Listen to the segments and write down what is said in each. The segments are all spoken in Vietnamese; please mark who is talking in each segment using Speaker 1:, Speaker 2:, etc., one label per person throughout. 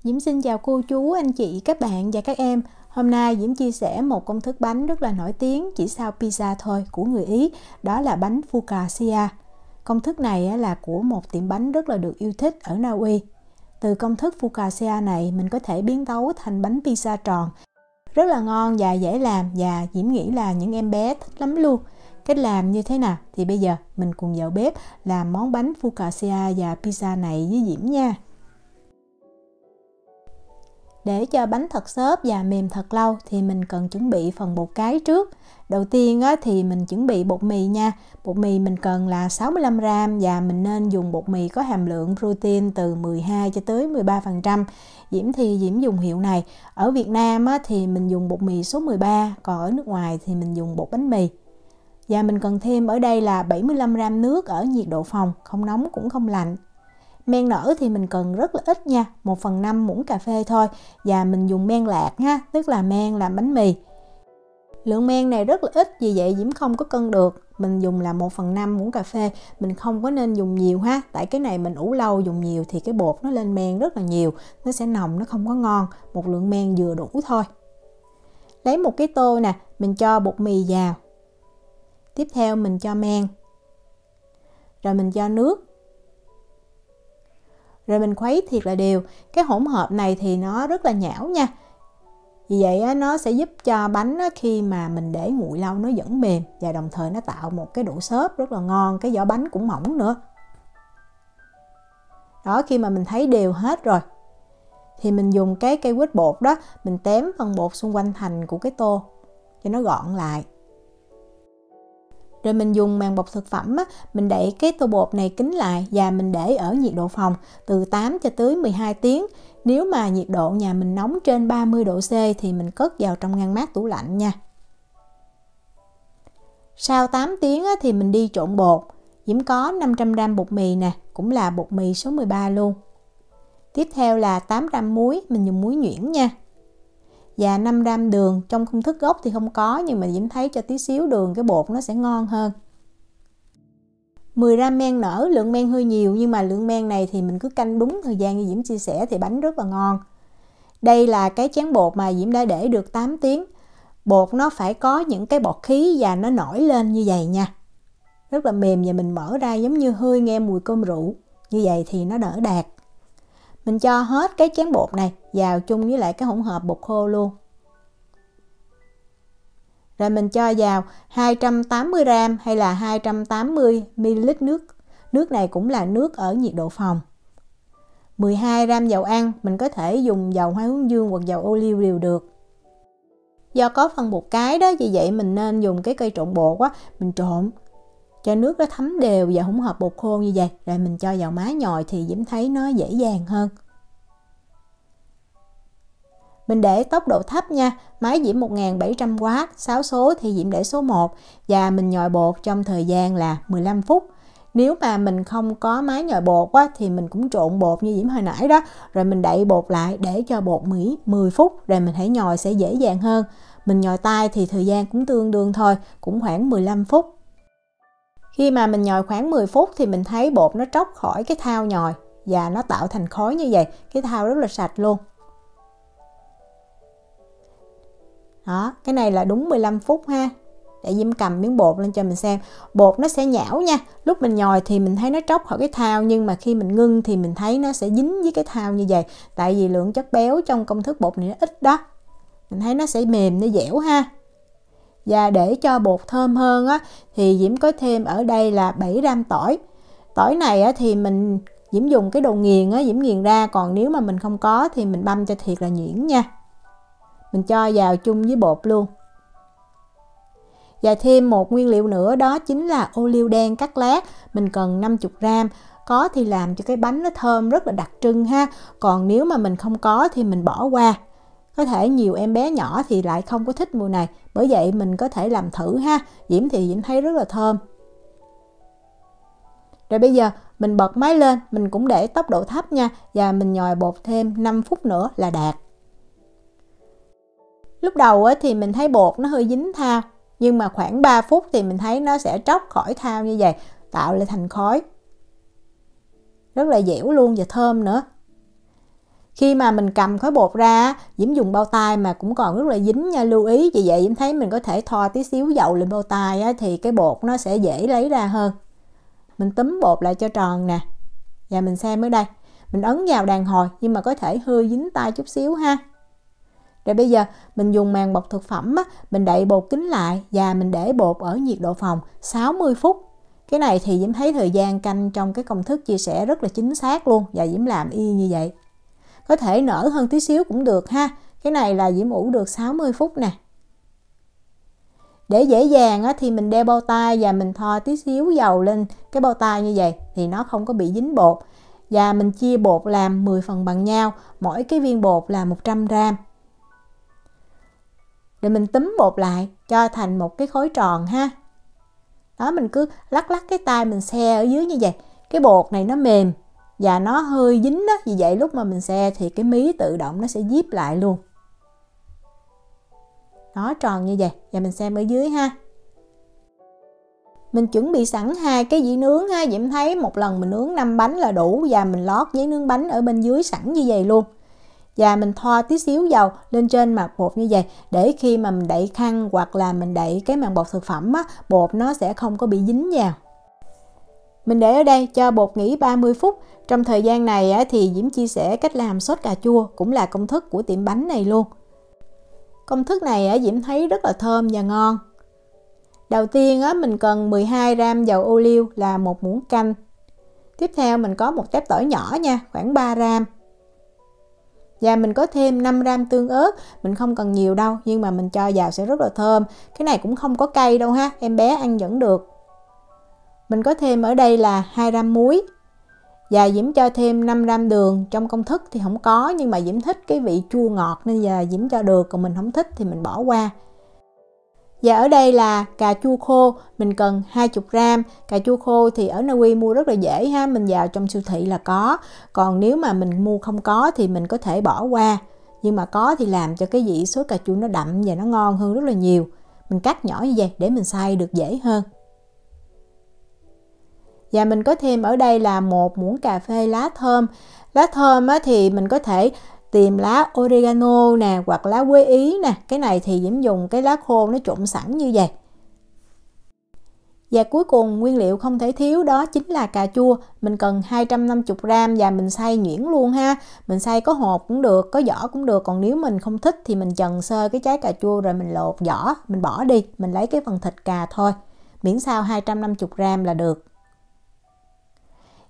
Speaker 1: Diễm xin chào cô chú, anh chị, các bạn và các em. Hôm nay Diễm chia sẻ một công thức bánh rất là nổi tiếng chỉ sau pizza thôi của người Ý, đó là bánh focaccia. Công thức này là của một tiệm bánh rất là được yêu thích ở Na Uy. Từ công thức focaccia này mình có thể biến tấu thành bánh pizza tròn, rất là ngon và dễ làm, và Diễm nghĩ là những em bé thích lắm luôn. Cách làm như thế nào thì bây giờ mình cùng vào bếp làm món bánh focaccia và pizza này với Diễm nha. Để cho bánh thật xốp và mềm thật lâu thì mình cần chuẩn bị phần bột cái trước. Đầu tiên thì mình chuẩn bị bột mì nha. Bột mì mình cần là 65g và mình nên dùng bột mì có hàm lượng protein từ 12 cho tới 13%. Diễm dùng hiệu này. Ở Việt Nam thì mình dùng bột mì số 13, còn ở nước ngoài thì mình dùng bột bánh mì. Và mình cần thêm ở đây là 75g nước ở nhiệt độ phòng, không nóng cũng không lạnh. Men nở thì mình cần rất là ít nha, 1/5 muỗng cà phê thôi. Và mình dùng men lạc ha, tức là men làm bánh mì. Lượng men này rất là ít, vì vậy Diễm không có cân được. Mình dùng là 1/5 muỗng cà phê, mình không có nên dùng nhiều ha. Tại cái này mình ủ lâu dùng nhiều thì cái bột nó lên men rất là nhiều, nó sẽ nồng, nó không có ngon. Một lượng men vừa đủ thôi. Lấy một cái tô nè, mình cho bột mì vào. Tiếp theo mình cho men. Rồi mình cho nước. Rồi mình khuấy thiệt là đều. Cái hỗn hợp này thì nó rất là nhão nha. Vì vậy nó sẽ giúp cho bánh khi mà mình để nguội lâu nó vẫn mềm, và đồng thời nó tạo một cái độ xốp rất là ngon. Cái vỏ bánh cũng mỏng nữa. Đó, khi mà mình thấy đều hết rồi thì mình dùng cái cây quýt bột đó, mình tém phần bột xung quanh thành của cái tô cho nó gọn lại. Rồi mình dùng màng bọc thực phẩm mình đậy cái tô bột này kín lại và mình để ở nhiệt độ phòng từ 8 cho tới 12 tiếng. Nếu mà nhiệt độ nhà mình nóng trên 30 độ C thì mình cất vào trong ngăn mát tủ lạnh nha. Sau 8 tiếng thì mình đi trộn bột. Diễm có 500g bột mì nè, cũng là bột mì số 13 luôn. Tiếp theo là 8g muối, mình dùng muối nhuyễn nha. Và 5g đường, trong công thức gốc thì không có, nhưng mà Diễm thấy cho tí xíu đường cái bột nó sẽ ngon hơn. 10g men nở, lượng men hơi nhiều, nhưng mà lượng men này thì mình cứ canh đúng thời gian như Diễm chia sẻ thì bánh rất là ngon. Đây là cái chén bột mà Diễm đã để được 8 tiếng. Bột nó phải có những cái bọt khí và nó nổi lên như vậy nha. Rất là mềm, và mình mở ra giống như hơi nghe mùi cơm rượu. Như vậy thì nó đỡ đạt. Mình cho hết cái chén bột này vào chung với lại cái hỗn hợp bột khô luôn. Rồi mình cho vào 280g hay là 280ml nước. Nước này cũng là nước ở nhiệt độ phòng. 12g dầu ăn, mình có thể dùng dầu hoa hướng dương hoặc dầu ô liu đều được. Do có phần bột cái đó, vì vậy mình nên dùng cái cây trộn bột mình trộn cho nước nó thấm đều vào hỗn hợp bột khô như vậy. Rồi mình cho vào máy nhồi thì Diễm thấy nó dễ dàng hơn. Mình để tốc độ thấp nha, máy Diễm 1700W, 6 số thì Diễm để số 1, và mình nhồi bột trong thời gian là 15 phút. Nếu mà mình không có máy nhồi bột thì mình cũng trộn bột như Diễm hồi nãy đó, rồi mình đậy bột lại để cho bột nghỉ 10 phút, rồi mình hãy nhồi sẽ dễ dàng hơn. Mình nhồi tay thì thời gian cũng tương đương thôi, cũng khoảng 15 phút. Khi mà mình nhồi khoảng 10 phút thì mình thấy bột nó tróc khỏi cái thau nhồi và nó tạo thành khói như vậy, cái thau rất là sạch luôn. Đó, cái này là đúng 15 phút ha. Để Diễm cầm miếng bột lên cho mình xem. Bột nó sẽ nhão nha. Lúc mình nhồi thì mình thấy nó tróc khỏi cái thau, nhưng mà khi mình ngưng thì mình thấy nó sẽ dính với cái thau như vậy. Tại vì lượng chất béo trong công thức bột này nó ít đó. Mình thấy nó sẽ mềm, nó dẻo ha. Và để cho bột thơm hơn thì Diễm có thêm ở đây là 7g tỏi. Tỏi này thì Diễm dùng cái đồ nghiền Diễm nghiền ra, còn nếu mà mình không có thì mình băm cho thiệt là nhuyễn nha. Mình cho vào chung với bột luôn. Và thêm một nguyên liệu nữa, đó chính là ô liu đen cắt lát. Mình cần 50g. Có thì làm cho cái bánh nó thơm rất là đặc trưng ha. Còn nếu mà mình không có thì mình bỏ qua. Có thể nhiều em bé nhỏ thì lại không có thích mùi này, bởi vậy mình có thể làm thử ha. Diễm thì Diễm thấy rất là thơm. Rồi bây giờ mình bật máy lên, mình cũng để tốc độ thấp nha, và mình nhồi bột thêm 5 phút nữa là đạt. Lúc đầu thì mình thấy bột nó hơi dính thau, nhưng mà khoảng 3 phút thì mình thấy nó sẽ tróc khỏi thau như vậy, tạo lại thành khói. Rất là dẻo luôn và thơm nữa. Khi mà mình cầm khối bột ra, Diễm dùng bao tay mà cũng còn rất là dính nha, lưu ý. Vì vậy Diễm thấy mình có thể thoa tí xíu dầu lên bao tay á, thì cái bột nó sẽ dễ lấy ra hơn. Mình túm bột lại cho tròn nè. Và mình xem ở đây. Mình ấn vào đàn hồi nhưng mà có thể hơi dính tay chút xíu ha. Rồi bây giờ mình dùng màng bọc thực phẩm á, mình đậy bột kín lại và mình để bột ở nhiệt độ phòng 60 phút. Cái này thì Diễm thấy thời gian canh trong cái công thức chia sẻ rất là chính xác luôn, và Diễm làm y như vậy. Có thể nở hơn tí xíu cũng được ha. Cái này là Diễm ủ được 60 phút nè. Để dễ dàng á, thì mình đeo bao tay và mình thoa tí xíu dầu lên cái bao tay như vậy thì nó không có bị dính bột. Và mình chia bột làm 10 phần bằng nhau, mỗi cái viên bột là 100 gram. Rồi mình túm bột lại cho thành một cái khối tròn ha. Đó, mình cứ lắc cái tay mình xe ở dưới như vậy. Cái bột này nó mềm và nó hơi dính đó, vì vậy lúc mà mình xe thì cái mí tự động nó sẽ díp lại luôn. Nó tròn như vậy, và mình xem ở dưới ha. Mình chuẩn bị sẵn 2 cái dĩa nướng ha. Diễm thấy một lần mình nướng 5 bánh là đủ, và mình lót giấy nướng bánh ở bên dưới sẵn như vậy luôn. Và mình thoa tí xíu dầu lên trên mặt bột như vậy, để khi mà mình đậy khăn hoặc là mình đậy cái màng bọc thực phẩm á, bột nó sẽ không có bị dính vào. Mình để ở đây cho bột nghỉ 30 phút. Trong thời gian này á, thì Diễm chia sẻ cách làm sốt cà chua, cũng là công thức của tiệm bánh này luôn. Công thức này á, Diễm thấy rất là thơm và ngon. Đầu tiên á, mình cần 12 gram dầu ô liu là 1 muỗng canh. Tiếp theo mình có một tép tỏi nhỏ nha, khoảng 3 gram. Và mình có thêm 5 gram tương ớt, mình không cần nhiều đâu, nhưng mà mình cho vào sẽ rất là thơm. Cái này cũng không có cay đâu ha, em bé ăn vẫn được. Mình có thêm ở đây là 2 gram muối. Và Diễm cho thêm 5 gram đường. Trong công thức thì không có, nhưng mà Diễm thích cái vị chua ngọt nên giờ Diễm cho được, còn mình không thích thì mình bỏ qua. Và ở đây là cà chua khô, mình cần 20 gram. Cà chua khô thì ở Na Uy mua rất là dễ ha, mình vào trong siêu thị là có. Còn nếu mà mình mua không có thì mình có thể bỏ qua. Nhưng mà có thì làm cho cái vị sốt cà chua nó đậm và nó ngon hơn rất là nhiều. Mình cắt nhỏ như vậy để mình xay được dễ hơn. Và mình có thêm ở đây là 1 muỗng cà phê lá thơm. Lá thơm á, thì mình có thể tìm lá oregano nè, hoặc lá quế ý nè. Cái này thì Diễm dùng cái lá khô nó trộn sẵn như vậy. Và cuối cùng nguyên liệu không thể thiếu đó chính là cà chua. Mình cần 250 gram và mình xay nhuyễn luôn ha. Mình xay có hột cũng được, có vỏ cũng được. Còn nếu mình không thích thì mình chần sơ cái trái cà chua rồi mình lột vỏ, mình bỏ đi. Mình lấy cái phần thịt cà thôi. Miễn sao 250 gram là được.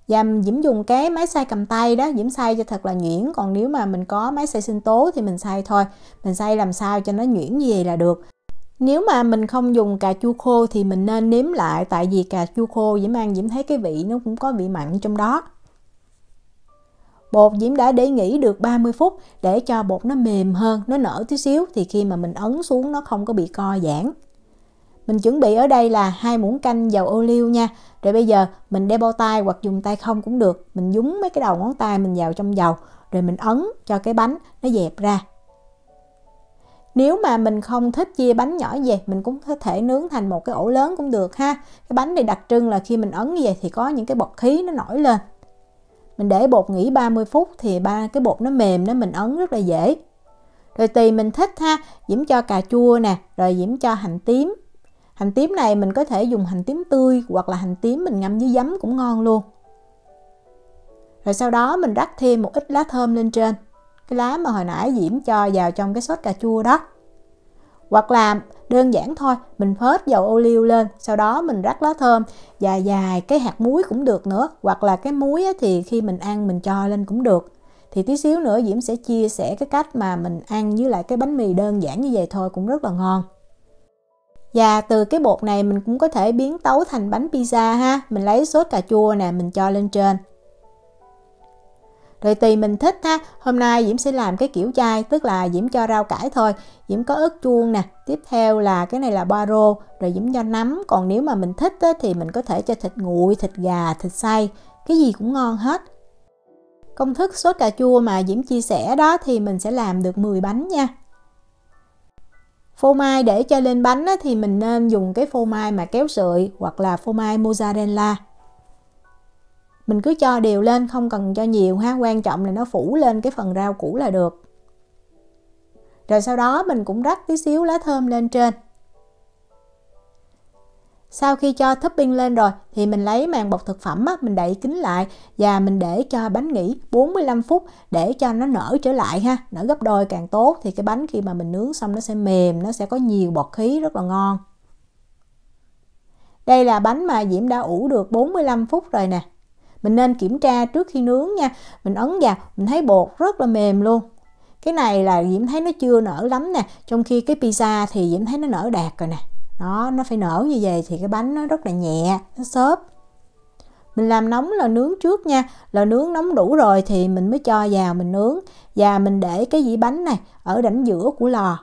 Speaker 1: Và Diễm dùng cái máy xay cầm tay đó, Diễm xay cho thật là nhuyễn. Còn nếu mà mình có máy xay sinh tố thì mình xay thôi. Mình xay làm sao cho nó nhuyễn như vậy là được. Nếu mà mình không dùng cà chua khô thì mình nên nếm lại. Tại vì cà chua khô Diễm ăn Diễm thấy cái vị nó cũng có vị mặn trong đó. Bột Diễm đã để nghỉ được 30 phút để cho bột nó mềm hơn, nó nở tí xíu. Thì khi mà mình ấn xuống nó không có bị co giãn. Mình chuẩn bị ở đây là 2 muỗng canh dầu ô liu nha. Rồi bây giờ mình đeo bao tay hoặc dùng tay không cũng được. Mình nhúng mấy cái đầu ngón tay mình vào trong dầu. Rồi mình ấn cho cái bánh nó dẹp ra. Nếu mà mình không thích chia bánh nhỏ vậy, mình cũng có thể nướng thành một cái ổ lớn cũng được ha. Cái bánh này đặc trưng là khi mình ấn như vậy thì có những cái bọt khí nó nổi lên. Mình để bột nghỉ 30 phút thì cái bột nó mềm, mình ấn rất là dễ. Rồi tùy mình thích ha. Diễm cho cà chua nè, rồi Diễm cho hành tím. Hành tím này mình có thể dùng hành tím tươi hoặc là hành tím mình ngâm với giấm cũng ngon luôn. Rồi sau đó mình rắc thêm một ít lá thơm lên trên. Cái lá mà hồi nãy Diễm cho vào trong cái sốt cà chua đó. Hoặc là đơn giản thôi, mình phết dầu ô liu lên, sau đó mình rắc lá thơm và vài cái hạt muối cũng được nữa. Hoặc là cái muối thì khi mình ăn mình cho lên cũng được. Thì tí xíu nữa Diễm sẽ chia sẻ cái cách mà mình ăn với lại cái bánh mì đơn giản như vậy thôi cũng rất là ngon. Và từ cái bột này mình cũng có thể biến tấu thành bánh pizza ha. Mình lấy sốt cà chua nè, mình cho lên trên. Rồi tùy mình thích ha. Hôm nay Diễm sẽ làm cái kiểu chay, tức là Diễm cho rau cải thôi. Diễm có ớt chuông nè. Tiếp theo là cái này là baro. Rồi Diễm cho nấm. Còn nếu mà mình thích thì mình có thể cho thịt nguội, thịt gà, thịt xay. Cái gì cũng ngon hết. Công thức sốt cà chua mà Diễm chia sẻ đó thì mình sẽ làm được 10 bánh nha. Phô mai để cho lên bánh thì mình nên dùng cái phô mai mà kéo sợi hoặc là phô mai mozzarella. Mình cứ cho đều lên, không cần cho nhiều ha, quan trọng là nó phủ lên cái phần rau củ là được. Rồi sau đó mình cũng rắc tí xíu lá thơm lên trên. Sau khi cho topping lên rồi thì mình lấy màng bọc thực phẩm á, mình đậy kín lại và mình để cho bánh nghỉ 45 phút để cho nó nở trở lại ha, nở gấp đôi càng tốt, thì cái bánh khi mà mình nướng xong nó sẽ mềm, nó sẽ có nhiều bọt khí rất là ngon. Đây là bánh mà Diễm đã ủ được 45 phút rồi nè. Mình nên kiểm tra trước khi nướng nha. Mình ấn vào, mình thấy bột rất là mềm luôn. Cái này là Diễm thấy nó chưa nở lắm nè, trong khi cái pizza thì Diễm thấy nó nở đạt rồi nè. Đó, nó phải nở như vậy thì cái bánh nó rất là nhẹ, nó xốp. Mình làm nóng lò nướng trước nha. Lò nướng nóng đủ rồi thì mình mới cho vào mình nướng. Và mình để cái dĩa bánh này ở đỉnh giữa của lò.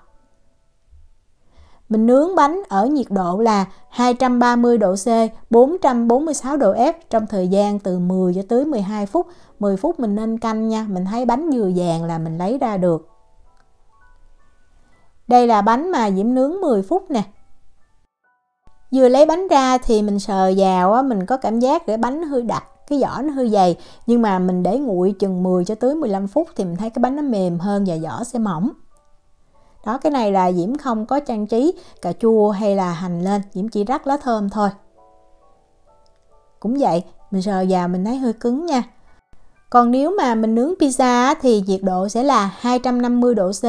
Speaker 1: Mình nướng bánh ở nhiệt độ là 230 độ C, 446 độ F trong thời gian từ 10 cho tới 12 phút. 10 phút mình nên canh nha, mình thấy bánh vừa vàng là mình lấy ra được. Đây là bánh mà Diễm nướng 10 phút nè. Vừa lấy bánh ra thì mình sờ vào á, mình có cảm giác cái bánh hơi đặc, cái vỏ nó hơi dày. Nhưng mà mình để nguội chừng 10 cho tới 15 phút thì mình thấy cái bánh nó mềm hơn và vỏ sẽ mỏng. Đó, cái này là Diễm không có trang trí cà chua hay là hành lên, Diễm chỉ rắc lá thơm thôi. Cũng vậy, mình sờ vào mình thấy hơi cứng nha. Còn nếu mà mình nướng pizza thì nhiệt độ sẽ là 250 độ C,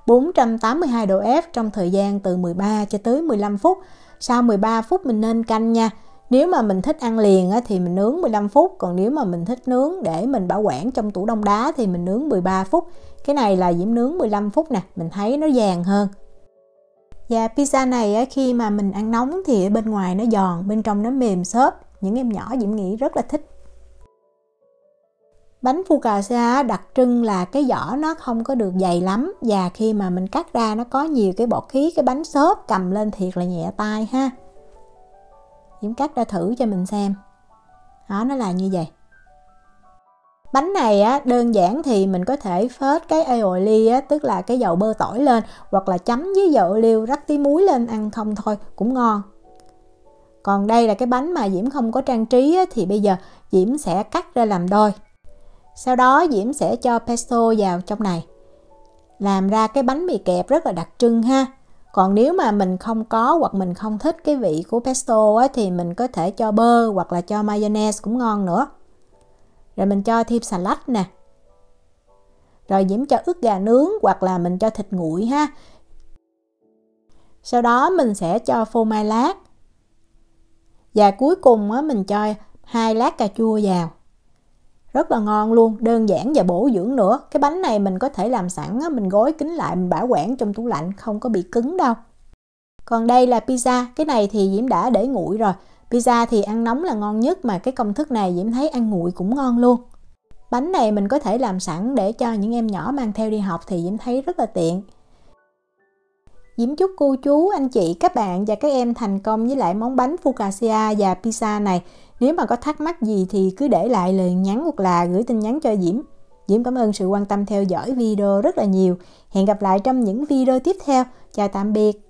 Speaker 1: 482 độ F trong thời gian từ 13 cho tới 15 phút. Sau 13 phút mình nên canh nha. Nếu mà mình thích ăn liền thì mình nướng 15 phút. Còn nếu mà mình thích nướng để mình bảo quản trong tủ đông đá thì mình nướng 13 phút. Cái này là Diễm nướng 15 phút nè, mình thấy nó vàng hơn. Và pizza này khi mà mình ăn nóng thì bên ngoài nó giòn, bên trong nó mềm xốp. Những em nhỏ Diễm nghĩ rất là thích. Bánh focaccia đặc trưng là cái vỏ nó không có được dày lắm. Và khi mà mình cắt ra nó có nhiều cái bọt khí, cái bánh xốp, cầm lên thiệt là nhẹ tay ha. Diễm cắt ra thử cho mình xem. Đó, nó là như vậy. Bánh này đơn giản thì mình có thể phết cái aioli tức là cái dầu bơ tỏi lên, hoặc là chấm với dầu ô liu rắc tí muối lên ăn không thôi cũng ngon. Còn đây là cái bánh mà Diễm không có trang trí thì bây giờ Diễm sẽ cắt ra làm đôi. Sau đó Diễm sẽ cho pesto vào trong này, làm ra cái bánh mì kẹp rất là đặc trưng ha. Còn nếu mà mình không có hoặc mình không thích cái vị của pesto thì mình có thể cho bơ hoặc là cho mayonnaise cũng ngon nữa. Rồi mình cho thêm xà lách nè. Rồi Diễm cho ức gà nướng hoặc là mình cho thịt nguội ha. Sau đó mình sẽ cho phô mai lát. Và cuối cùng mình cho 2 lát cà chua vào. Rất là ngon luôn, đơn giản và bổ dưỡng nữa. Cái bánh này mình có thể làm sẵn, mình gói kín lại, mình bảo quản trong tủ lạnh, không có bị cứng đâu. Còn đây là pizza, cái này thì Diễm đã để nguội rồi. Pizza thì ăn nóng là ngon nhất, mà cái công thức này Diễm thấy ăn nguội cũng ngon luôn. Bánh này mình có thể làm sẵn để cho những em nhỏ mang theo đi học thì Diễm thấy rất là tiện. Diễm chúc cô chú, anh chị, các bạn và các em thành công với lại món bánh focaccia và pizza này. Nếu mà có thắc mắc gì thì cứ để lại lời nhắn hoặc là gửi tin nhắn cho Diễm. Diễm cảm ơn sự quan tâm theo dõi video rất là nhiều. Hẹn gặp lại trong những video tiếp theo. Chào tạm biệt.